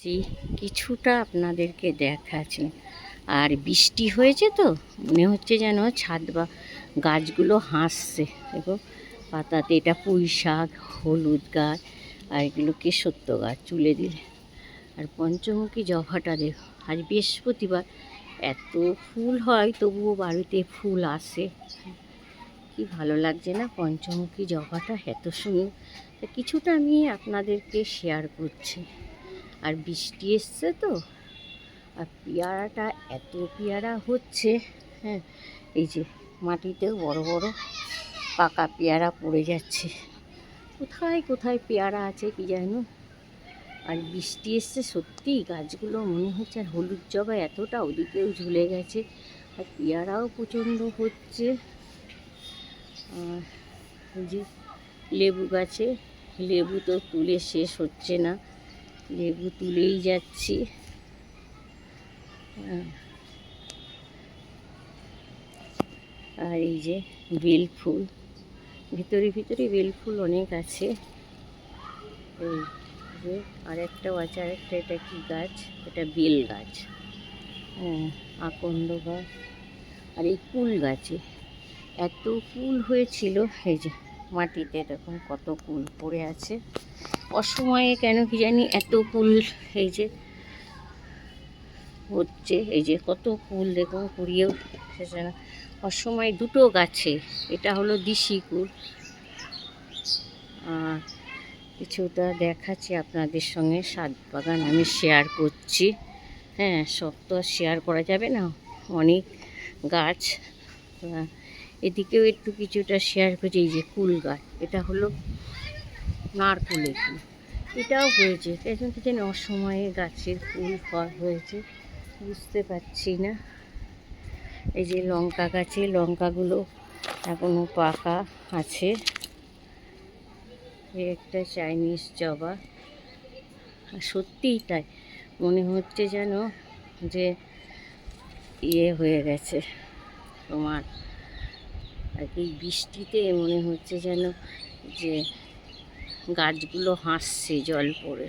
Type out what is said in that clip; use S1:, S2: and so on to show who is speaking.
S1: এসছি কিছুটা আপনাদেরকে দেখাচ্ছি। আর বৃষ্টি হয়েছে তো মনে হচ্ছে যেন ছাদ বা গাছগুলো হাসছে। দেখো পাতাতে, এটা পুঁই শাক, হলুদ গাছ, আর এগুলো কেশত্ব গাছ চুলে দিলে। আর পঞ্চমুখী জবাটা দেখো, আজ বৃহস্পতিবার, এত ফুল হয় তবুও বাড়িতে ফুল আসে। কি ভালো লাগছে না পঞ্চমুখী জবাটা, এত সুন্দর। কিছুটা আমি আপনাদেরকে শেয়ার করছি। আর বৃষ্টি এসছে তো, আর পেয়ারাটা এত পেয়ারা হচ্ছে, হ্যাঁ, এই যে মাটিতেও বড় বড় পাকা পেয়ারা পড়ে যাচ্ছে। কোথায় কোথায় পেয়ারা আছে কি জানো। আর বৃষ্টি এসছে সত্যি, গাছগুলো মনে হচ্ছে। আর হলুদ জবা এতটা ওদিকেও ঝুলে গেছে, আর পেয়ারাও প্রচণ্ড হচ্ছে। আর এই যে লেবু গাছে লেবু তো তুলে শেষ হচ্ছে না, লেবু তুলেই যাচ্ছি। আর এই যে বেল ফুল, ভিতরে ভিতরে বেল ফুল অনেক আছে। এই যে আরেকটাও আছে, আরেকটা, এটা কি গাছ, এটা বেল গাছ, হ্যাঁ, আকন্দ গাছ। আর এই কুল গাছে এত কুল হয়েছিল, এই যে মাটিতে দেখুন কত কুল পড়ে আছে। অসময়ে কেন কি জানি এত কুল এই যে হচ্ছে। এই যে কত কুল দেখুন, কুড়িয়েও শেষে না। অসময়ে দুটো গাছে, এটা হলো দিশি কুল। আর কিছুটা দেখাচ্ছি আপনাদের সঙ্গে, ছাদ বাগান আমি শেয়ার করছি। হ্যাঁ, সব তো আর শেয়ার করা যাবে না, অনেক গাছ। এদিকেও একটু কিছুটা শেয়ার করছি। এই যে কুল গাছ, এটা হলো নারকুলের ফুল, এটাও হয়েছে। এখন কি জানি অসময়ে গাছের ফুল ফল হয়েছে, বুঝতে পারছি না। এই যে লঙ্কা গাছে লঙ্কাগুলো এখনও পাকা আছে। এই একটা চাইনিজ জবা, সত্যিই তাই, মনে হচ্ছে যেন যে ইয়ে হয়ে গেছে তোমার। আর এই বৃষ্টিতে মনে হচ্ছে যেন যে গাছগুলো হাসছে জল পড়ে।